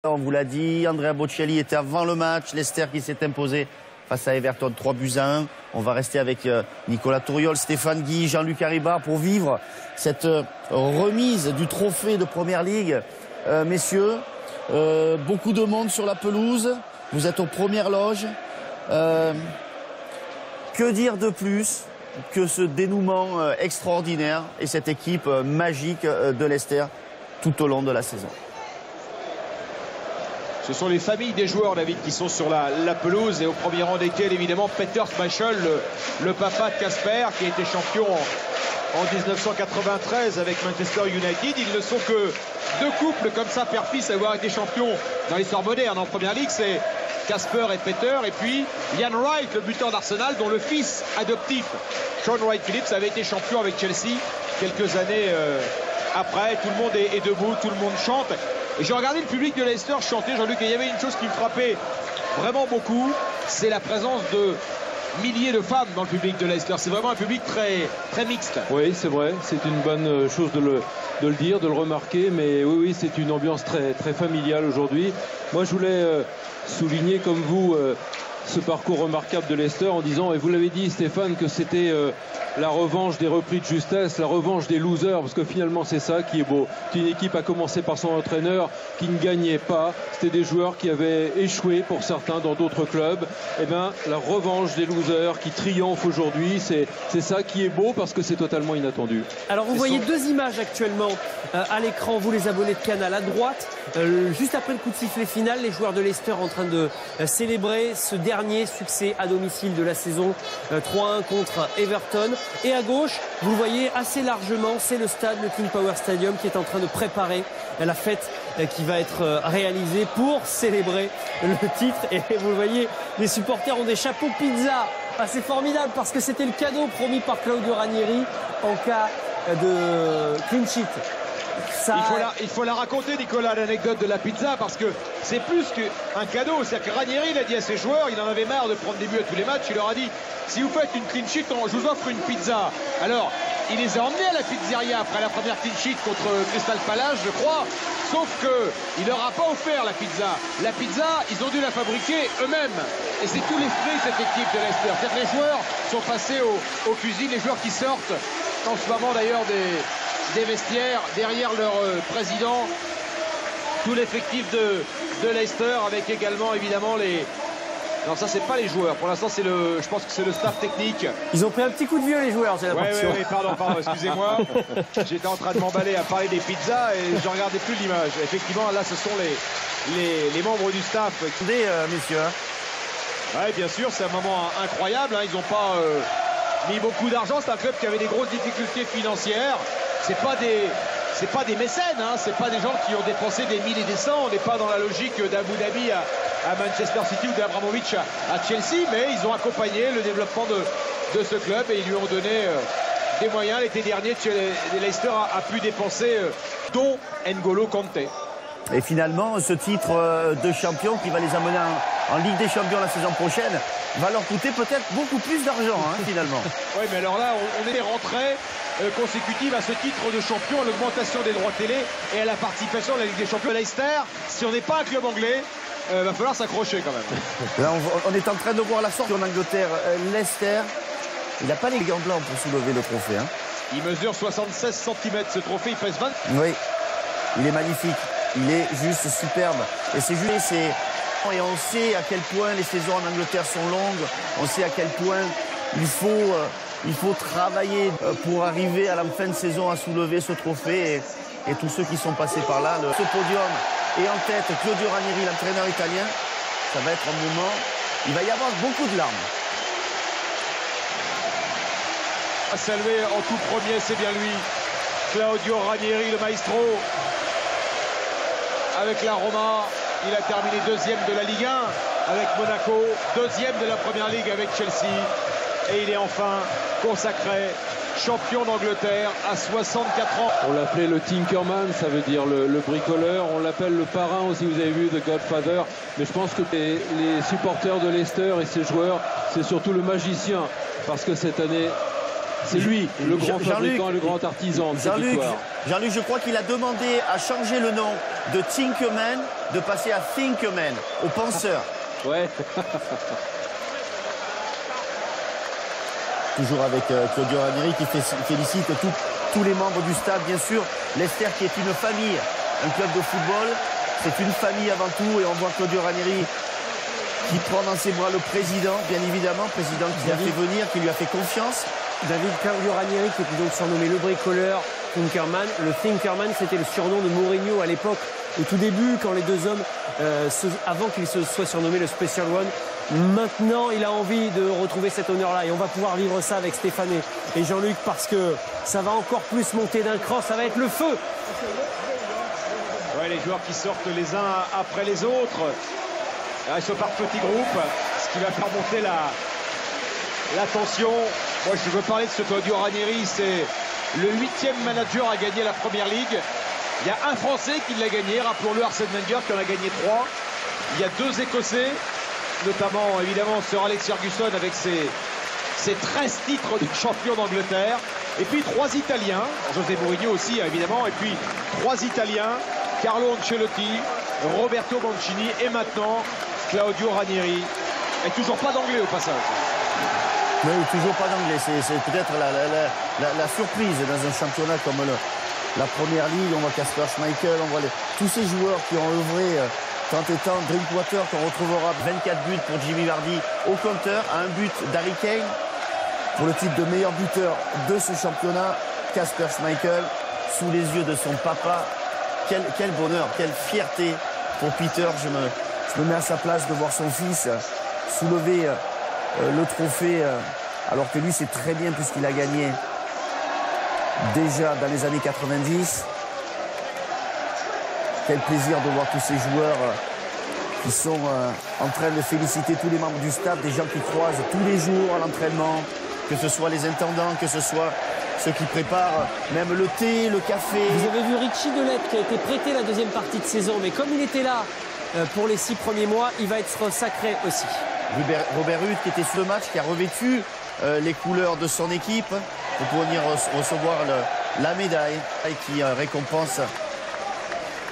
On vous l'a dit, Andrea Bocelli était avant le match, Leicester qui s'est imposé face à Everton 3-1. On va rester avec Nicolas Touriol, Stéphane Guy, Jean-Luc Hariba pour vivre cette remise du trophée de Première Ligue. Messieurs, beaucoup de monde sur la pelouse, vous êtes aux premières loges. Que dire de plus que ce dénouement extraordinaire et cette équipe magique de Leicester tout au long de la saison? Ce sont les familles des joueurs, David, qui sont sur la pelouse et au premier rang desquels, évidemment, Peter Schmeichel, le papa de Kasper, qui a été champion en 1993 avec Manchester United. Ils ne sont que deux couples comme ça, père-fils, à avoir été champions dans l'histoire moderne en Première Ligue. C'est Kasper et Peter. Et puis Ian Wright, le buteur d'Arsenal, dont le fils adoptif, Sean Wright-Phillips, avait été champion avec Chelsea quelques années après. Tout le monde est debout, tout le monde chante. Et j'ai regardé le public de Leicester chanter, Jean-Luc, et il y avait une chose qui me frappait vraiment beaucoup, c'est la présence de milliers de femmes dans le public de Leicester. C'est vraiment un public très mixte. Oui, c'est vrai, c'est une bonne chose de le dire, de le remarquer, mais oui, c'est une ambiance très familiale aujourd'hui. Moi, je voulais souligner, comme vous, ce parcours remarquable de Leicester en disant, et vous l'avez dit Stéphane, que c'était la revanche des repris de justesse, la revanche des losers, parce que finalement c'est ça qui est beau. C'est une équipe, à commencer par son entraîneur, qui ne gagnait pas. C'était des joueurs qui avaient échoué pour certains dans d'autres clubs. Et bien la revanche des losers qui triomphent aujourd'hui, c'est ça qui est beau, parce que c'est totalement inattendu. Alors vous voyez deux images actuellement à l'écran, vous les abonnés de Canal. À droite, juste après le coup de sifflet final, les joueurs de Leicester en train de célébrer ce dernier succès à domicile de la saison, 3-1 contre Everton. Et à gauche, vous le voyez assez largement, c'est le stade, le King Power Stadium, qui est en train de préparer la fête qui va être réalisée pour célébrer le titre. Et vous le voyez, les supporters ont des chapeaux pizza. C'est formidable parce que c'était le cadeau promis par Claudio Ranieri en cas de clean sheet. Il faut la raconter, Nicolas, l'anecdote de la pizza, parce que c'est plus qu'un cadeau. C'est-à-dire que Ranieri, il a dit à ses joueurs, il en avait marre de prendre des buts à tous les matchs, il leur a dit, si vous faites une clean sheet, je vous offre une pizza. Alors, il les a emmenés à la pizzeria après la première clean sheet contre Crystal Palace, je crois, sauf qu'il leur a pas offert la pizza. La pizza, ils ont dû la fabriquer eux-mêmes. Et c'est tout l'esprit de cette équipe de Leicester. C'est-à-dire que les joueurs sont passés aux cuisines, les joueurs qui sortent en ce moment d'ailleurs des vestiaires, derrière leur président, tout l'effectif de Leicester, avec également évidemment les... Non, ça c'est pas les joueurs, pour l'instant c'est je pense que c'est le staff technique. Ils ont pris un petit coup de vieux, les joueurs, j'ai l'impression. Oui, pardon, excusez-moi. J'étais en train de m'emballer à parler des pizzas et je regardais plus l'image. Effectivement, là ce sont les membres du staff. Attendez, messieurs. Oui, bien sûr, c'est un moment incroyable, hein. Ils n'ont pas mis beaucoup d'argent, c'est un club qui avait des grosses difficultés financières. C'est pas des mécènes, hein. C'est pas des gens qui ont dépensé des mille et des cents. On n'est pas dans la logique d'Abu Dhabi à Manchester City ou d'Abramovich à Chelsea, mais ils ont accompagné le développement de ce club et ils lui ont donné des moyens. L'été dernier, Leicester a pu dépenser, dont N'Golo Kanté. Et finalement, ce titre de champion qui va les amener en Ligue des Champions la saison prochaine va leur coûter peut-être beaucoup plus d'argent, hein, finalement. Oui, mais alors là, on est rentré consécutive à ce titre de champion, à l'augmentation des droits télé et à la participation à la Ligue des Champions. Leicester, si on n'est pas un club anglais, va falloir s'accrocher quand même. Là, on est en train de voir la sortie en Angleterre. Leicester, il n'a pas les gants blancs pour soulever le trophée. Hein. Il mesure 76 cm ce trophée, il pèse 20. Oui, il est magnifique. Il est juste superbe. Et c'est juste... Et on sait à quel point les saisons en Angleterre sont longues. On sait à quel point il faut travailler pour arriver à la fin de saison à soulever ce trophée. Et tous ceux qui sont passés par là, ce podium est en tête Claudio Ranieri, l'entraîneur italien. Ça va être un moment, il va y avoir beaucoup de larmes. À saluer en tout premier, c'est bien lui, Claudio Ranieri, le maestro. Avec la Roma, il a terminé deuxième de la Ligue 1 avec Monaco, deuxième de la Première Ligue avec Chelsea. Et il est enfin consacré champion d'Angleterre à 64 ans. On l'appelait le Tinkerman, ça veut dire le bricoleur. On l'appelle le parrain aussi, vous avez vu, The Godfather. Mais je pense que les supporters de Leicester et ses joueurs, c'est surtout le magicien. Parce que cette année, C'est lui, le grand fabricant, le grand artisan de cette victoire. Jean-Luc, je crois qu'il a demandé à changer le nom de Tinkerman, de passer à Thinkerman, au penseur. Ouais. Toujours avec Claudio Ranieri qui félicite tous les membres du stade, bien sûr. L'Ester qui est une famille, un club de football, c'est une famille avant tout. Et on voit Claudio Ranieri qui prend dans ses bras le président, bien évidemment, président qui l'a fait venir, qui lui a fait confiance. David, Claudio Ranieri, qui était donc surnommé le bricoleur, Thinkerman. Le Thinkerman, c'était le surnom de Mourinho à l'époque, au tout début, quand les deux hommes, avant qu'il se soit surnommé le Special One. Maintenant, il a envie de retrouver cet honneur-là et on va pouvoir vivre ça avec Stéphane et Jean-Luc parce que ça va encore plus monter d'un cran, ça va être le feu. Ouais, les joueurs qui sortent les uns après les autres. Là, ils sont par petits groupes, ce qui va faire monter la tension. Moi, je veux parler de ce Claudio Ranieri, c'est le 8e manager à gagner la Première Ligue. Il y a un Français qui l'a gagné, rappelons-le, Arsène Wenger qui en a gagné 3. Il y a 2 Écossais, notamment évidemment Sir Alex Ferguson avec ses 13 titres de champion d'Angleterre. Et puis 3 Italiens, José Mourinho aussi évidemment, et puis 3 Italiens, Carlo Ancelotti, Roberto Mancini et maintenant Claudio Ranieri. Et toujours pas d'anglais au passage. Oui, toujours pas d'anglais. C'est peut-être la surprise dans un championnat comme la Première Ligue. On voit Kasper Schmeichel, on voit tous ces joueurs qui ont œuvré tant et tant. Drinkwater qu'on retrouvera 24 buts pour Jimmy Vardy au compteur, à un but d'Harry Kane pour le titre de meilleur buteur de ce championnat. Kasper Schmeichel sous les yeux de son papa. Quel bonheur, quelle fierté pour Peter. Je me mets à sa place de voir son fils soulever le trophée alors que lui c'est très bien puisqu'il a gagné déjà dans les années 90. Quel plaisir de voir tous ces joueurs qui sont en train de féliciter tous les membres du staff, des gens qui croisent tous les jours à l'entraînement, que ce soit les intendants, que ce soit ceux qui préparent même le thé, le café. Vous avez vu Richie Delette qui a été prêté la deuxième partie de saison, mais comme il était là pour les 6 premiers mois, il va être sacré aussi. Robert Huth qui était sur le match, qui a revêtu les couleurs de son équipe pour venir recevoir la médaille et qui récompense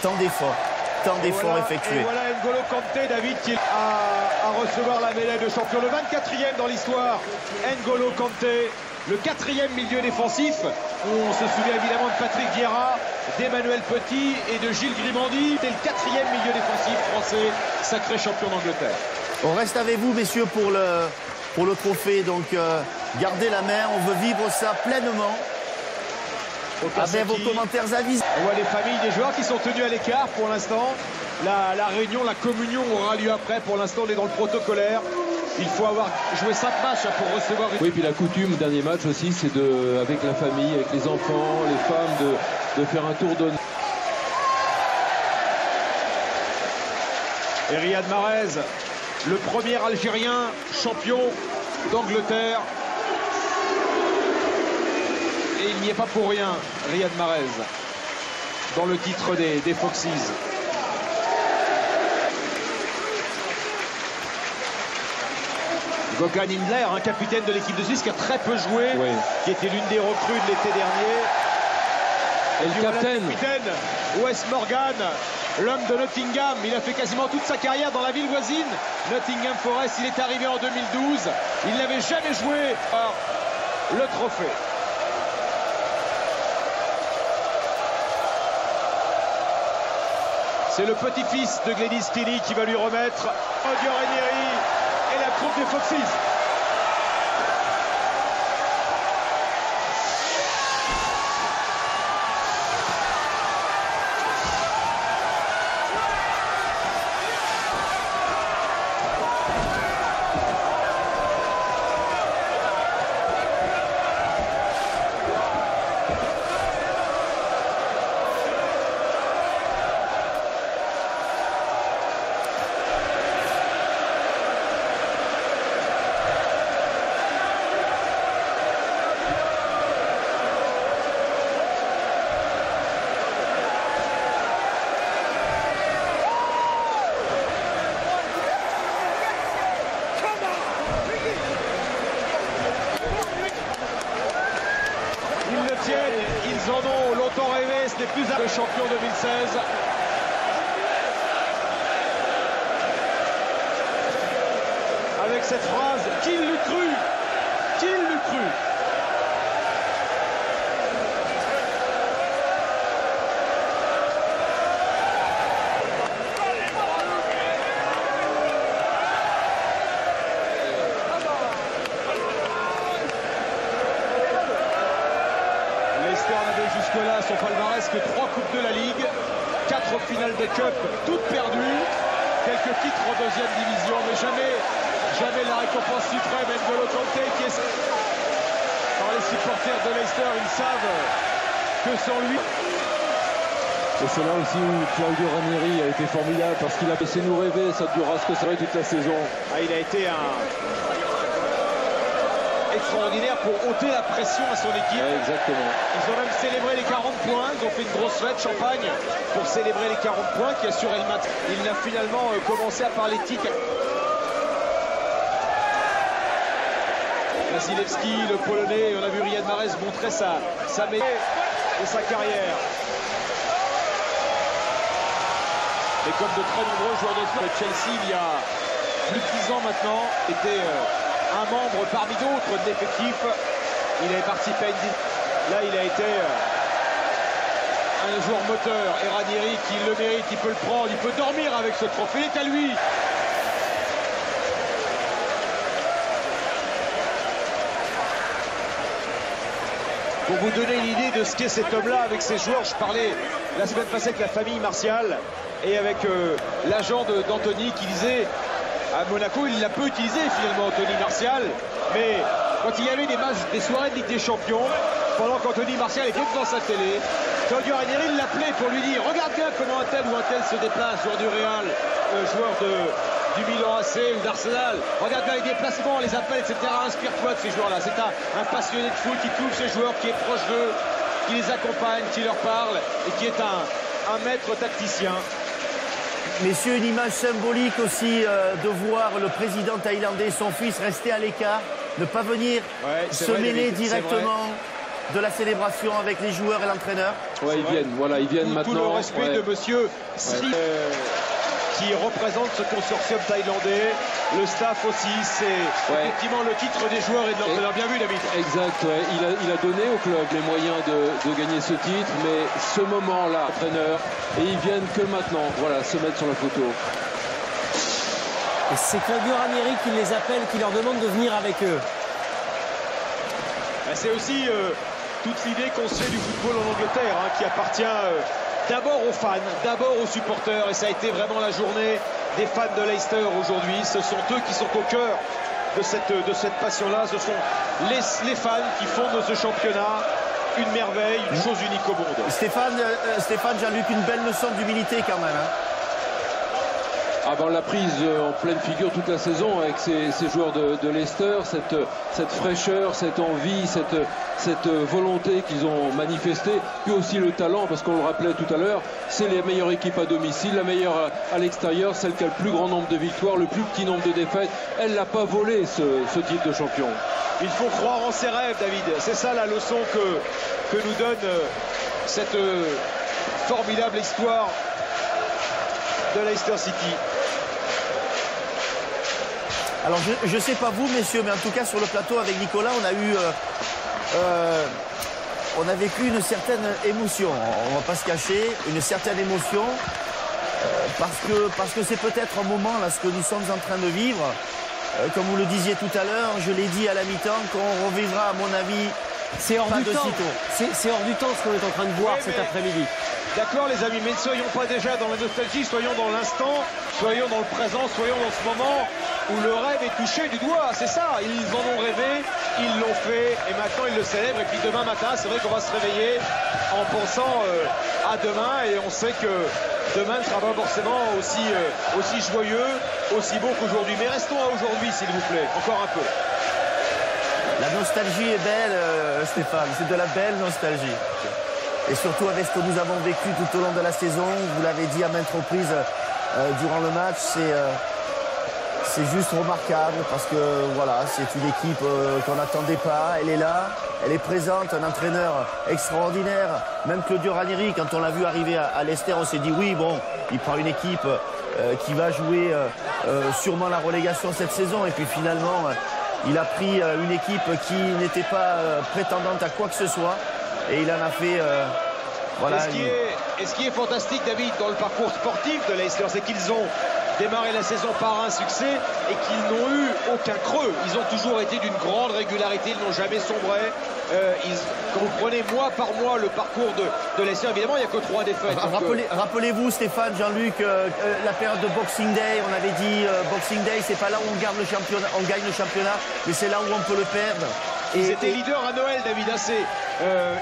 tant d'efforts effectués. Et voilà N'Golo Kanté, David, qui a recevoir la médaille de champion, le 24e dans l'histoire. N'Golo Kanté, le 4e milieu défensif. On se souvient évidemment de Patrick Vieira, d'Emmanuel Petit et de Gilles Grimandi. C'est le 4e milieu défensif français, sacré champion d'Angleterre. On reste avec vous, messieurs, pour le trophée. Donc, gardez la main. On veut vivre ça pleinement. Avec vos commentaires avisés. On voit les familles des joueurs qui sont tenus à l'écart pour l'instant. La réunion, la communion aura lieu après. Pour l'instant, on est dans le protocolaire. Il faut avoir joué 5 matchs pour recevoir une... Oui, puis la coutume, dernier match aussi, c'est avec la famille, avec les enfants, les femmes, de faire un tour d'honneur. Et Riyad Mahrez, le premier Algérien champion d'Angleterre. Et il n'y est pas pour rien, Riyad Mahrez, dans le titre des Foxes. Gökhan Inler, un capitaine de l'équipe de Suisse qui a très peu joué, oui, qui était l'une des recrues de l'été dernier. Et le capitaine Wes Morgan, l'homme de Nottingham, il a fait quasiment toute sa carrière dans la ville voisine. Nottingham Forest, il est arrivé en 2012. Il n'avait jamais joué par le trophée. C'est le petit-fils de Gladys Kelly qui va lui remettre Claudio Ranieri et la coupe des Foxes. plus le champion 2016. Avec cette phrase, qui l'eût cru? Qui l'eût cru? Leicester n'avait jusque-là son palmarès que 3 coupes de la Ligue, 4 finales de Cup, toutes perdues, quelques titres en deuxième division, mais jamais la récompense suprême. N'Golo Kanté qui est par les supporters de Leicester, ils savent que sans lui. Et c'est là aussi où Claudio Ranieri a été formidable parce qu'il a laissé nous rêver, ça durera ce que ça va toute la saison. Il a été extraordinaire pour ôter la pression à son équipe. Ouais, exactement. Ils ont même célébré les 40 points, ils ont fait une grosse fête champagne pour célébrer les 40 points qui assuraient le match. Il n'a finalement commencé à parler tic. Wasilewski, le Polonais, on a vu Riyad Mahrez montrer sa médaille de sa carrière. Et comme de très nombreux joueurs de Chelsea, il y a plus de 10 ans maintenant, était un membre parmi d'autres de l'effectif. Il avait participé à une... Là, il a été un joueur moteur. Et Ranieri, qui le mérite, il peut le prendre, il peut dormir avec ce trophée. Il est à lui. Pour vous donner une idée de ce qu'est cet homme-là avec ses joueurs, je parlais la semaine passée avec la famille Martial et avec l'agent d'Anthony qui disait à Monaco, il l'a peu utilisé finalement Anthony Martial, mais quand il y avait des matchs, des soirées de Ligue des Champions, pendant qu'Anthony Martial était devant sa télé, Claudio Ranieri l'appelait pour lui dire regarde bien comment un tel ou un tel se déplace, joueur du Real, joueur du Milan AC ou d'Arsenal, regarde bien les déplacements, les appels, etc. Inspire-toi de ces joueurs-là. C'est un passionné de foot qui touche ses joueurs, qui est proche d'eux, qui les accompagne, qui leur parle et qui est un maître tacticien. Messieurs, une image symbolique aussi de voir le président thaïlandais et son fils rester à l'écart, ne pas venir se mêler directement de la célébration avec les joueurs et l'entraîneur. Ouais, ils viennent maintenant. Tout le respect de monsieur Sri. Qui représente ce consortium thaïlandais, le staff aussi, c'est effectivement le titre des joueurs et de l'entraîneur. Bien vu, David. Exact, il a donné au club les moyens de gagner ce titre, mais ce moment-là, entraîneur, et ils viennent que maintenant, voilà, se mettre sur la photo. Et c'est Claudio Ranieri qui les appelle, qui leur demande de venir avec eux. C'est aussi toute l'idée qu'on se fait du football en Angleterre, qui appartient... d'abord aux fans, d'abord aux supporters, et ça a été vraiment la journée des fans de Leicester aujourd'hui. Ce sont eux qui sont au cœur de cette passion-là. Ce sont les fans qui font de ce championnat une merveille, une chose unique au monde. Stéphane, Jean-Luc, une belle leçon d'humilité quand même. On l'a prise en pleine figure toute la saison avec ces joueurs de Leicester, cette fraîcheur, cette envie, cette volonté qu'ils ont manifestée, puis aussi le talent, parce qu'on le rappelait tout à l'heure, c'est les meilleures équipes à domicile, la meilleure à l'extérieur, celle qui a le plus grand nombre de victoires, le plus petit nombre de défaites. Elle n'a pas volé ce titre de champion. Il faut croire en ses rêves, David. C'est ça la leçon que nous donne cette formidable histoire de Leicester City. Alors je ne sais pas vous, messieurs, mais en tout cas sur le plateau avec Nicolas, on a vécu une certaine émotion. On ne va pas se cacher, une certaine émotion, parce que c'est peut-être un moment là ce que nous sommes en train de vivre. Comme vous le disiez tout à l'heure, je l'ai dit à la mi-temps, qu'on revivra à mon avis. C'est hors du temps. C'est hors du temps ce qu'on est en train de voir cet après-midi. D'accord les amis, mais ne soyons pas déjà dans la nostalgie, soyons dans l'instant, soyons dans le présent, soyons dans ce moment où le rêve est touché du doigt. C'est ça, ils en ont rêvé, ils l'ont fait et maintenant ils le célèbrent. Et puis demain matin, c'est vrai qu'on va se réveiller en pensant à demain et on sait que demain ne sera pas forcément aussi joyeux, aussi beau qu'aujourd'hui. Mais restons à aujourd'hui s'il vous plaît, encore un peu. La nostalgie est belle, Stéphane, c'est de la belle nostalgie. Et surtout avec ce que nous avons vécu tout au long de la saison, vous l'avez dit à maintes reprises durant le match, c'est juste remarquable parce que voilà, c'est une équipe qu'on n'attendait pas. Elle est là, elle est présente, un entraîneur extraordinaire. Même Claudio Ranieri, quand on l'a vu arriver à Leicester, on s'est dit oui, bon, il prend une équipe qui va jouer sûrement la relégation cette saison. Et puis finalement, il a pris une équipe qui n'était pas prétendante à quoi que ce soit. Et il en a fait... voilà. Et ce qui est fantastique, David, dans le parcours sportif de Leicester, c'est qu'ils ont démarré la saison par un succès et qu'ils n'ont eu aucun creux. Ils ont toujours été d'une grande régularité, ils n'ont jamais sombré. Quand vous prenez mois par mois le parcours de Leicester, évidemment, il n'y a que 3 défaites. Rappelez-vous, Stéphane, Jean-Luc, la période de Boxing Day, on avait dit Boxing Day, c'est pas là où on gagne le championnat, mais c'est là où on peut le perdre. Ils étaient leaders à Noël, David. C'est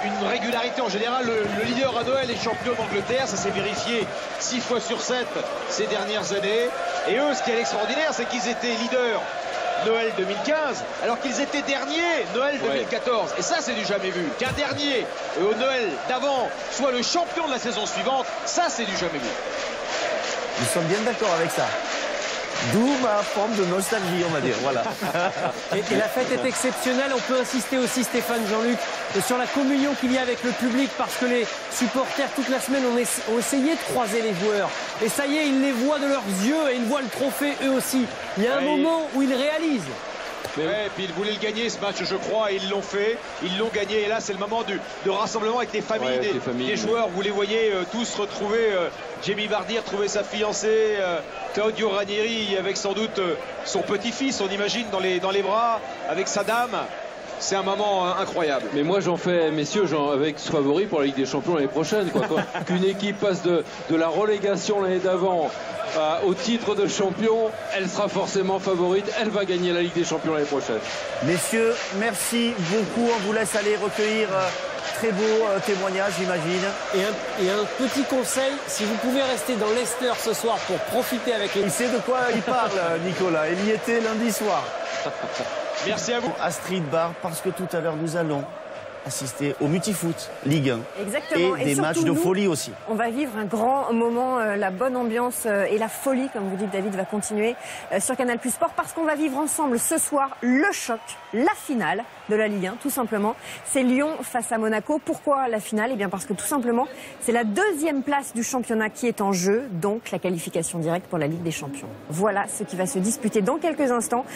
une régularité en général. Le leader à Noël est champion d'Angleterre. Ça s'est vérifié 6 fois sur 7 ces dernières années. Et eux, ce qui est extraordinaire, c'est qu'ils étaient leaders Noël 2015, alors qu'ils étaient derniers Noël 2014. Et ça, c'est du jamais vu. Qu'un dernier au Noël d'avant soit le champion de la saison suivante, ça, c'est du jamais vu. Nous sommes bien d'accord avec ça. D'où ma forme de nostalgie, on va dire. Voilà. Et la fête est exceptionnelle. On peut insister aussi, Stéphane, Jean-Luc, sur la communion qu'il y a avec le public, parce que les supporters, toute la semaine, ont essayé de croiser les joueurs. Et ça y est, ils les voient de leurs yeux et ils voient le trophée eux aussi. Il y a un moment où ils réalisent. Mais ouais, puis ils voulaient le gagner ce match, je crois, et ils l'ont fait, ils l'ont gagné. Et là, c'est le moment de rassemblement avec les familles, des joueurs. Vous les voyez tous retrouver. Jamie Vardy a retrouvé sa fiancée, Claudio Ranieri avec sans doute son petit-fils, on imagine, dans les bras, avec sa dame. C'est un moment incroyable. Mais moi j'en fais, messieurs, avec ce favori pour la Ligue des Champions l'année prochaine. Qu'une équipe passe de la relégation l'année d'avant au titre de champion, elle sera forcément favorite. Elle va gagner la Ligue des Champions l'année prochaine. Messieurs, merci beaucoup. On vous laisse aller recueillir très beau témoignage, j'imagine. Et un petit conseil, si vous pouvez rester dans Leicester ce soir pour profiter avec les... Il sait de quoi il parle, Nicolas. Il y était lundi soir. Merci à vous. À Street Bar, parce que tout à l'heure, nous allons assister au Multifoot Ligue 1. Exactement. Et des matchs de folie aussi. On va vivre un grand moment, la bonne ambiance et la folie, comme vous dites, David, va continuer sur Canal+ Sport, parce qu'on va vivre ensemble ce soir le choc, la finale de la Ligue 1, tout simplement. C'est Lyon face à Monaco. Pourquoi la finale? Eh bien parce que tout simplement, c'est la 2e place du championnat qui est en jeu, donc la qualification directe pour la Ligue des Champions. Voilà ce qui va se disputer dans quelques instants.